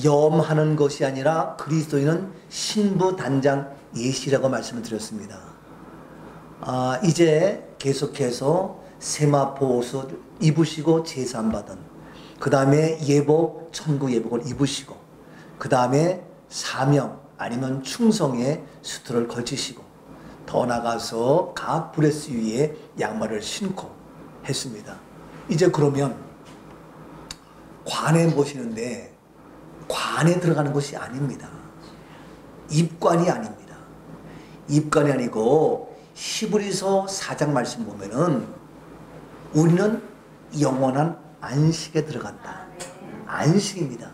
염하는 것이 아니라 그리스도인은 신부 단장 예시라고 말씀을 드렸습니다. 이제 계속해서 세마포 옷을 입으시고 제사함받은, 그 다음에 예복, 천국 예복을 입으시고, 그 다음에 사명 아니면 충성의 수트를 걸치시고, 더 나가서 각 브레스 위에 양말을 신고 했습니다. 이제 그러면 관에 모시는데 관에 들어가는 것이 아닙니다. 입관이 아닙니다. 입관이 아니고 히브리서 4장 말씀 보면은 우리는 영원한 안식에 들어간다. 안식입니다.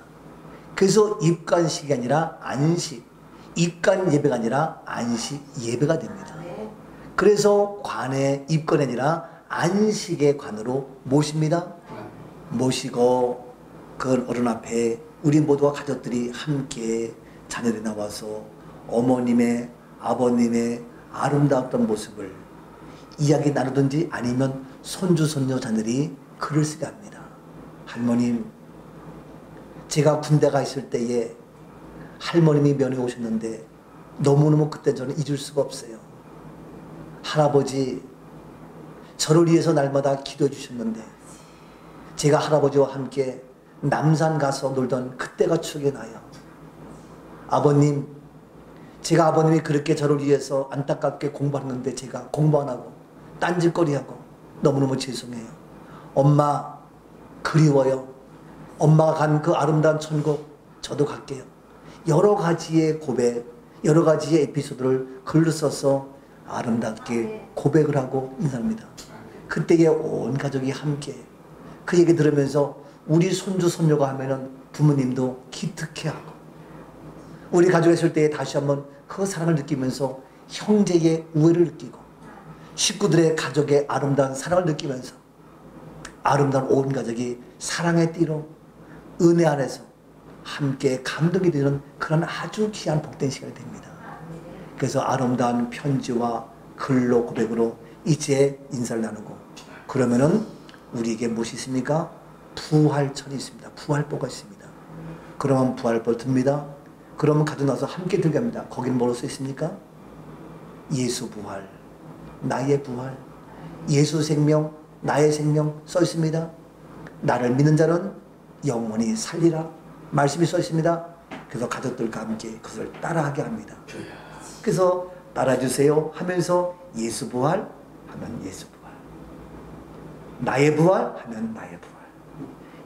그래서 입관식이 아니라 안식, 입관 예배가 아니라 안식 예배가 됩니다. 그래서 관에 입관이 아니라 안식의 관으로 모십니다. 모시고 그 어른 앞에 우리 모두와 가족들이 함께 자녀들이 나와서 어머님의, 아버님의 아름다웠던 모습을 이야기 나누든지 아니면 손주, 손녀 자녀들이 글을 쓰게 합니다. 할머님, 제가 군대 가 있을 때에 할머님이 면회 오셨는데 너무너무 그때 저는 잊을 수가 없어요. 할아버지, 저를 위해서 날마다 기도해 주셨는데 제가 할아버지와 함께 남산 가서 놀던 그때가 추억이 나요. 아버님, 제가 아버님이 그렇게 저를 위해서 안타깝게 공부하는데 제가 공부 안 하고 딴짓거리하고 너무너무 죄송해요. 엄마 그리워요. 엄마가 간 그 아름다운 천국 저도 갈게요. 여러 가지의 고백, 여러 가지의 에피소드를 글로 써서 아름답게 고백을 하고 인사합니다. 그때에 온 가족이 함께 그 얘기 들으면서 우리 손주 손녀가 하면은 부모님도 기특해하고, 우리 가족이 있을 때에 다시 한번 그 사랑을 느끼면서 형제의 우애를 느끼고 식구들의 가족의 아름다운 사랑을 느끼면서 아름다운 온 가족이 사랑의 띠로 은혜 안에서 함께 감동이 되는 그런 아주 귀한 복된 시간이 됩니다. 그래서 아름다운 편지와 글로 고백으로 이제 인사를 나누고, 그러면은 우리에게 무엇이 있습니까? 부활천이 있습니다. 부활보가 있습니다. 그러면 부활보 듭니다. 그러면 가지고 나서 함께 들게 합니다. 거기는 뭐로 써 있습니까? 예수 부활, 나의 부활, 예수 생명, 나의 생명 써 있습니다. 나를 믿는 자는 영원히 살리라 말씀이 써 있습니다. 그래서 가족들과 함께 그것을 따라하게 합니다. 그래서 따라주세요 하면서 예수 부활 하면 예수 부활, 나의 부활 하면 나의 부활,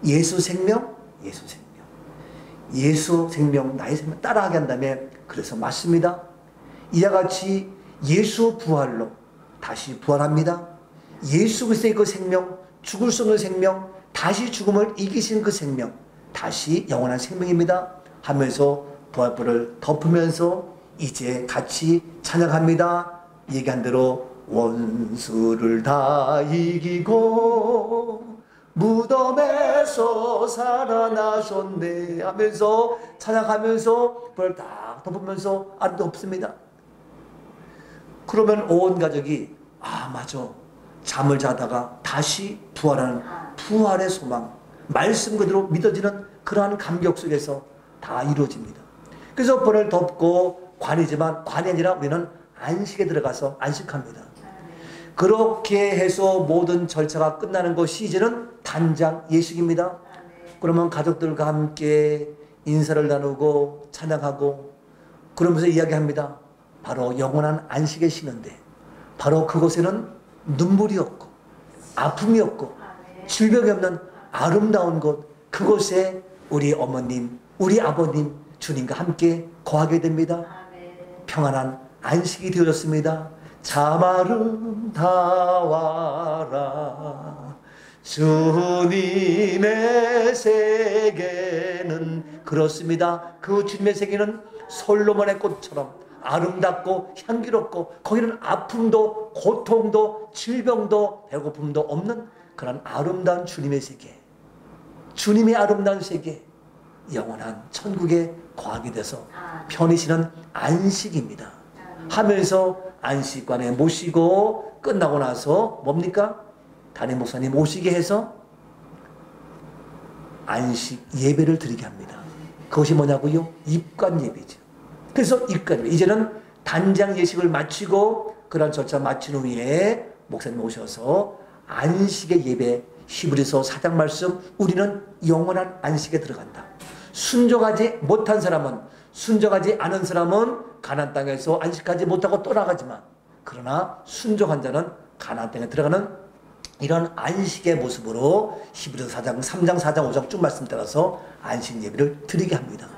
예수 생명, 예수 생명, 예수 생명, 나의 생명 따라하게 한 다음에, 그래서 맞습니다. 이와 같이 예수 부활로 다시 부활합니다. 예수 그리스도의 그 생명, 죽을 수 없는 생명, 다시 죽음을 이기신 그 생명, 다시 영원한 생명입니다 하면서 부활보를 덮으면서 이제 같이 찬양합니다. 얘기한 대로 원수를 다 이기고 무덤에서 살아나셨네 하면서 찬양하면서 불을 딱 덮으면서 아무도 없습니다. 그러면 온 가족이 맞아, 잠을 자다가 다시 부활하는 부활의 소망, 말씀 그대로 믿어지는 그러한 감격 속에서 다 이루어집니다. 그래서 불을 덮고 관이지만 관이 아니라 우리는 안식에 들어가서 안식합니다. 그렇게 해서 모든 절차가 끝나는 것이 이제는 단장 예식입니다. 그러면 가족들과 함께 인사를 나누고 찬양하고 그러면서 이야기합니다. 바로 영원한 안식에 쉬는데 바로 그곳에는 눈물이 없고 아픔이 없고 질병이 없는 아름다운 곳, 그곳에 우리 어머님, 우리 아버님 주님과 함께 거하게 됩니다. 평안한 안식이 되어졌습니다. 참 아름다워라 주님의 세계는, 그렇습니다. 그 주님의 세계는 솔로몬의 꽃처럼 아름답고 향기롭고 거기는 아픔도 고통도 질병도 배고픔도 없는 그런 아름다운 주님의 세계, 주님의 아름다운 세계, 영원한 천국에 거하게 돼서 편히 쉬는 안식입니다 하면서 안식관에 모시고 끝나고 나서 뭡니까? 담임 목사님 오시게 해서 안식 예배를 드리게 합니다. 그것이 뭐냐고요? 입관 예배죠. 그래서 입관 예배. 이제는 단장 예식을 마치고 그런 절차 마친 후에 목사님 오셔서 안식의 예배, 히브리서 4장 말씀, 우리는 영원한 안식에 들어간다. 순종하지 못한 사람은, 순종하지 않은 사람은 가나안 땅에서 안식하지 못하고 떠나가지만, 그러나 순종한 자는 가나안 땅에 들어가는 이런 안식의 모습으로 히브리서 4장, 3장, 4장, 5장 쭉 말씀 따라서 안식 예배를 드리게 합니다.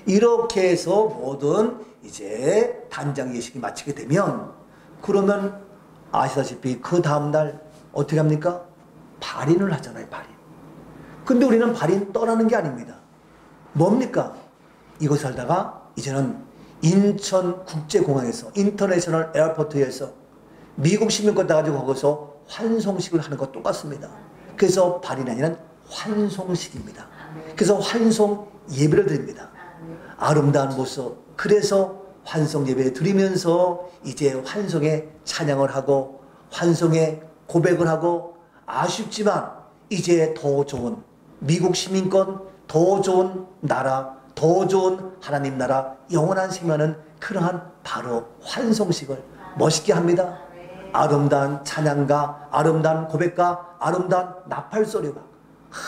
이렇게 해서 모든 이제 단장 예식이 마치게 되면, 그러면 아시다시피 그 다음날 어떻게 합니까? 발인을 하잖아요. 발인. 근데 우리는 발인 떠나는 게 아닙니다. 뭡니까? 이곳 살다가 이제는 인천국제공항에서, 인터내셔널 에어포트에서 미국 시민권 따가지고 거기서 환송식을 하는 것 똑같습니다. 그래서 발인이 아니라 환송식입니다. 그래서 환송 예배를 드립니다. 아름다운 모습. 그래서 환송 예배 드리면서 이제 환송의 찬양을 하고 환송의 고백을 하고, 아쉽지만 이제 더 좋은 미국 시민권, 더 좋은 나라, 더 좋은 하나님 나라, 영원한 생명은 그러한 바로 환송식을 멋있게 합니다. 아름다운 찬양과 아름다운 고백과 아름다운 나팔소리가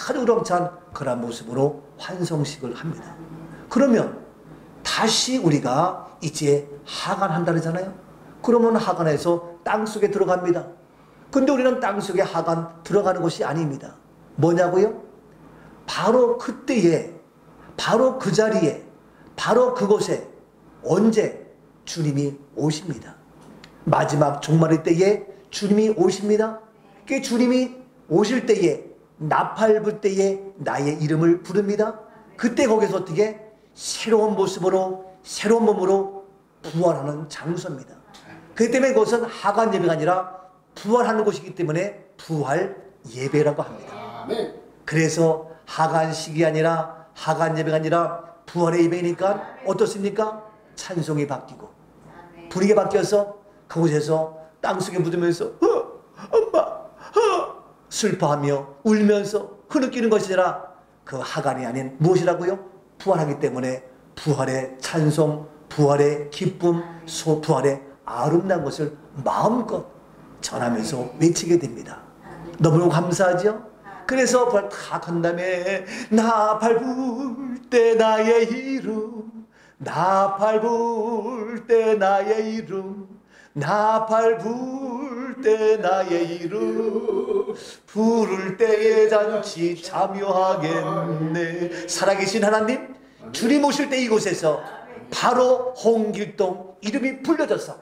아주 우렁찬 그런 모습으로 환송식을 합니다. 그러면 다시 우리가 이제 하간한다 그러잖아요. 그러면 하간에서 땅속에 들어갑니다. 근데 우리는 땅속에 하간 들어가는 것이 아닙니다. 뭐냐고요? 바로 그때에, 바로 그 자리에, 바로 그곳에 언제 주님이 오십니다. 마지막 종말의 때에 주님이 오십니다. 그 주님이 오실 때에, 나팔 불 때에 나의 이름을 부릅니다. 그때 거기서 어떻게 새로운 모습으로, 새로운 몸으로 부활하는 장소입니다. 그렇기 때문에 그것은 하간 예배가 아니라 부활하는 곳이기 때문에 부활 예배라고 합니다. 그래서 하간식이 아니라, 하간 예배가 아니라 부활의 예배니까 어떻습니까? 찬송이 바뀌고 분위기가 바뀌어서 그곳에서 땅속에 묻으면서 엄마 슬퍼하며 울면서 흐느끼는 것이 아니라 그 하간이 아닌 무엇이라고요? 부활하기 때문에 부활의 찬송, 부활의 기쁨, 부활의 아름다운 것을 마음껏 전하면서 외치게 됩니다. 너무 감사하죠? 그래서 부활 다 한 다음에 나팔 불 때 나의 이름, 나팔 불 때 나의 이름, 나팔 불 때 나의 이름, 부를 때에 잔치 참여하겠네. 살아계신 하나님, 주님 오실 때 이곳에서 바로 홍길동 이름이 불려져서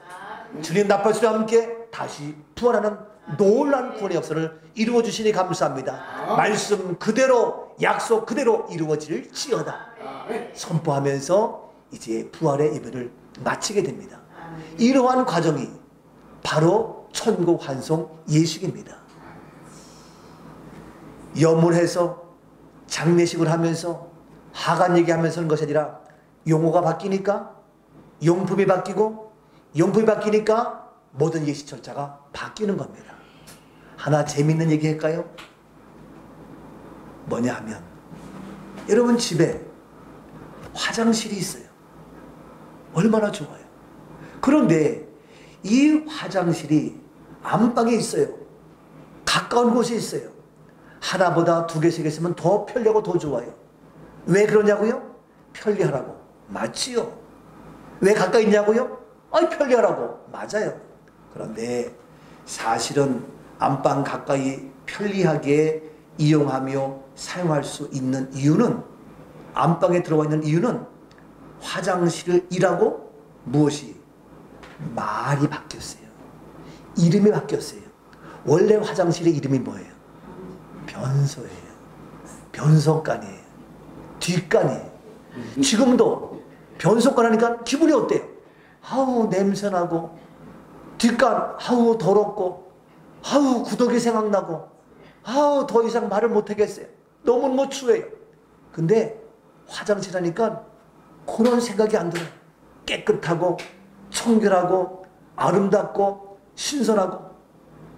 주님 나팔소리와 함께 다시 부활하는 놀라운 구원의 역사를 이루어 주시니 감사합니다. 말씀 그대로, 약속 그대로 이루어질지어다 선포하면서 이제 부활의 예배를 마치게 됩니다. 이러한 과정이 바로 천국 환송 예식입니다. 염문해서 장례식을 하면서 하간 얘기하면서 하는 것이 아니라 용어가 바뀌니까 용품이 바뀌고, 용품이 바뀌니까 모든 예식 절차가 바뀌는 겁니다. 하나 재밌는 얘기 할까요? 뭐냐 하면, 여러분 집에 화장실이 있어요. 얼마나 좋아요. 그런데 이 화장실이 안방에 있어요. 가까운 곳에 있어요. 하나보다 두 개, 세 개 있으면 더 편리하고 더 좋아요. 왜 그러냐고요? 편리하라고. 맞지요. 왜 가까이 있냐고요? 편리하라고. 맞아요. 그런데 사실은 안방 가까이 편리하게 이용하며 사용할 수 있는 이유는, 안방에 들어와 있는 이유는 화장실이라고 무엇이? 말이 바뀌었어요. 이름이 바뀌었어요. 원래 화장실의 이름이 뭐예요? 변소예요. 변소간이에요. 뒷간이에요. 지금도 변소간 하니까 기분이 어때요? 아우 냄새나고, 뒷간 아우 더럽고, 아우 구더기 생각나고, 아우 더 이상 말을 못하겠어요. 너무 추해요. 근데 화장실 하니까 그런 생각이 안 들어요. 깨끗하고 청결하고 아름답고 신선하고.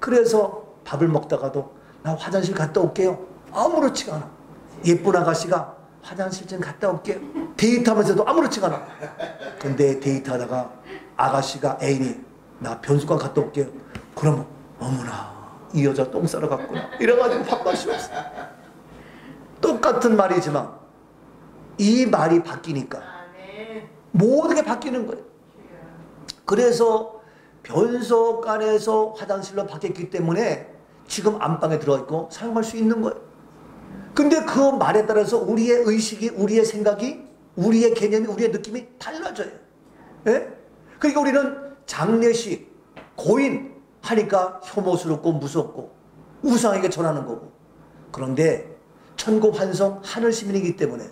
그래서 밥을 먹다가도 나 화장실 갔다 올게요. 아무렇지가 않아. 예쁜 아가씨가 화장실 좀 갔다 올게. 데이트하면서도 아무렇지가 않아. 근데 데이트하다가 아가씨가 애인이 나 변수관 갔다 올게요. 그러면 어머나 이 여자 똥 싸러 갔구나. 이래가지고 밥맛이 없어. 똑같은 말이지만 이 말이 바뀌니까 모든 게 바뀌는 거예요. 그래서 변소간에서 화장실로 바뀌었기 때문에 지금 안방에 들어있고 사용할 수 있는 거예요. 근데 그 말에 따라서 우리의 의식이, 우리의 생각이, 우리의 개념이, 우리의 느낌이 달라져요. 예? 그러니까 우리는 장례식, 고인 하니까 혐오스럽고 무섭고 우상에게 전하는 거고. 그런데 천국 환성 하늘 시민이기 때문에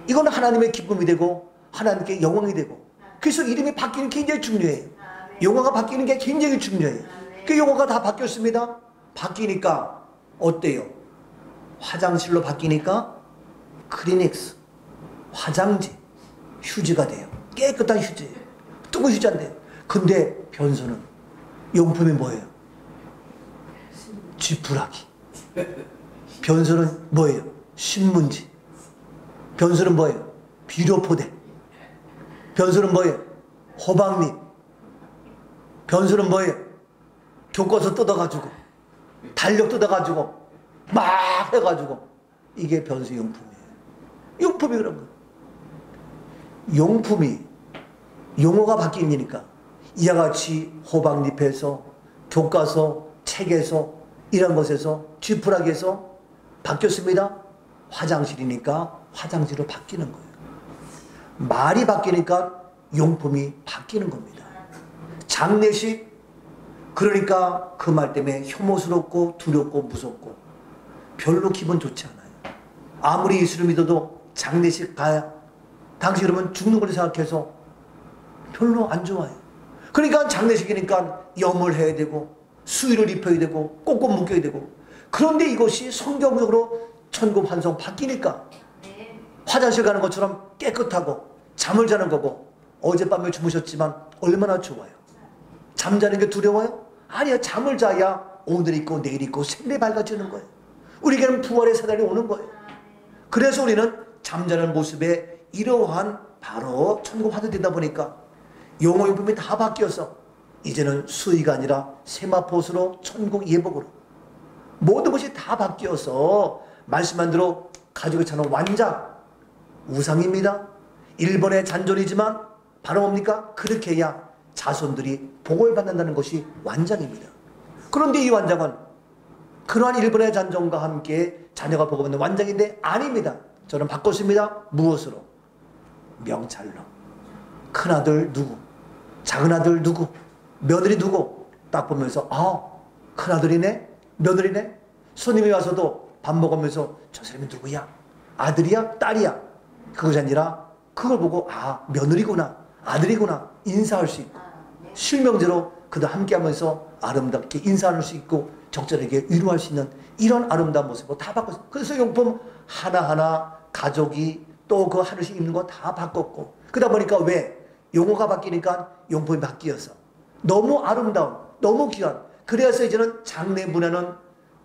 이건 하나님의 기쁨이 되고 하나님께 영광이 되고, 그래서 이름이 바뀌는 게 굉장히 중요해요. 용어가 바뀌는 게 굉장히 중요해요. 그 용어가 다 바뀌었습니다. 바뀌니까 어때요? 화장실로 바뀌니까 크리닉스, 화장지, 휴지가 돼요. 깨끗한 휴지예요. 뜨거운 휴지인데. 근데 변소는 용품이 뭐예요? 지푸라기. 변소는 뭐예요? 신문지. 변소는 뭐예요? 비료포대. 변소는 뭐예요? 호박잎. 변소는 뭐예요? 교과서 뜯어가지고 달력 뜯어가지고 막 해가지고. 이게 변소 용품이에요. 용품이 그런 거예요. 용품이 용어가 바뀌니까 이와 같이 호박잎에서, 교과서, 책에서, 이런 것에서, 지푸라기에서 바뀌었습니다. 화장실이니까 화장실로 바뀌는 거예요. 말이 바뀌니까 용품이 바뀌는 겁니다. 장례식, 그러니까 그 말 때문에 혐오스럽고 두렵고 무섭고 별로 기분 좋지 않아요. 아무리 예수를 믿어도 장례식 가야 당시 그러면 죽는 걸 생각해서 별로 안 좋아요. 그러니까 장례식이니까 염을 해야 되고 수의를 입혀야 되고 꼭꼭 묶여야 되고. 그런데 이것이 성경적으로 천국 환성 바뀌니까 화장실 가는 것처럼 깨끗하고 잠을 자는 거고, 어젯밤에 주무셨지만 얼마나 좋아요. 잠자는 게 두려워요? 아니요. 잠을 자야 오늘 있고 내일 있고 생명이 밝아지는 거예요. 우리에게는 부활의 사단이 오는 거예요. 그래서 우리는 잠자는 모습에 이러한 바로 천국 환성되다 보니까 용어용품이 다 바뀌어서 이제는 수의가 아니라 세마포스로 천국 예복으로 모든 것이 다 바뀌어서 말씀한 대로 가지고 차는 완장, 우상입니다. 일본의 잔존이지만 바로 뭡니까? 그렇게 해야 자손들이 복을 받는다는 것이 완장입니다. 그런데 이 완장은 그러한 일본의 잔존과 함께 자녀가 복을 받는 완장인데 아닙니다. 저는 바꿨습니다. 무엇으로? 명찰로. 큰아들 누구? 작은아들 누구? 며느리 누구? 딱 보면서 아, 큰아들이네? 며느리네? 손님이 와서도 밥 먹으면서 저 사람이 누구야? 아들이야? 딸이야? 그것이 아니라 그걸 보고 아, 며느리구나, 아들이구나 인사할 수 있고, 실명제로 그도 함께하면서 아름답게 인사할 수 있고 적절하게 위로할 수 있는 이런 아름다운 모습으로 다 바꿨어요. 그래서 용품 하나하나 가족이 또 그 하루씩 입는 거 다 바꿨고, 그러다 보니까 왜? 용어가 바뀌니까 용품이 바뀌어서 너무 아름다운, 너무 귀한. 그래서 이제는 장례 문화는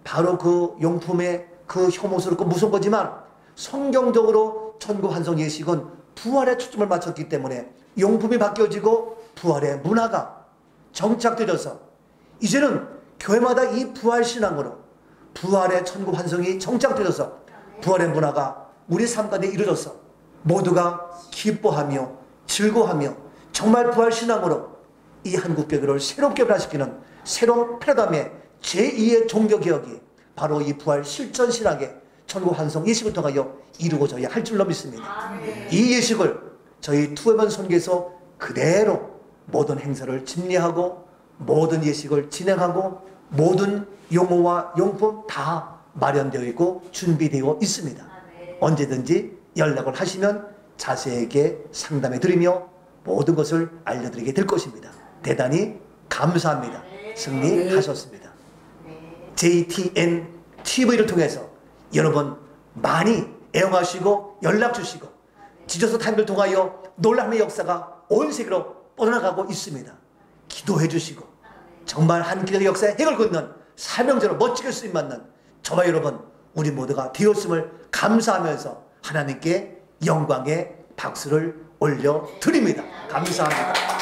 바로 그 용품의 그 혐오스럽고 무서운 거지만 성경적으로 천국 환성 예식은 부활에 초점을 맞췄기 때문에 용품이 바뀌어지고 부활의 문화가 정착되어서 이제는 교회마다 이 부활 신앙으로 부활의 천국 환성이 정착되어서 부활의 문화가 우리 삶 가운데 이루어져서 모두가 기뻐하며 즐거워하며 정말 부활 신앙으로 이 한국교회를 새롭게 변화시키는 새로운 패러다임의 제2의 종교개혁이 바로 이 부활 실전 신학의 천국 환성 예식을 통하여 이루어져야 할 줄로 믿습니다. 이 예식을 저희 투에번 선교에서 그대로 모든 행사를 집례하고 모든 예식을 진행하고 모든 용어와 용품 다 마련되어 있고 준비되어 있습니다. 언제든지 연락을 하시면 자세하게 상담해 드리며 모든 것을 알려드리게 될 것입니다. 대단히 감사합니다. 승리하셨습니다. JTN TV를 통해서 여러분 많이 애용하시고 연락 주시고 지저스 타임을 통하여 놀라움의 역사가 온 세계로 뻗어나가고 있습니다. 기도해 주시고 정말 한 기적의 역사에 핵을 긋는 사명자로 멋지게 쓰임받는 저와 여러분 우리 모두가 되었음을 감사하면서 하나님께 영광의 박수를 올려 드립니다. 감사합니다.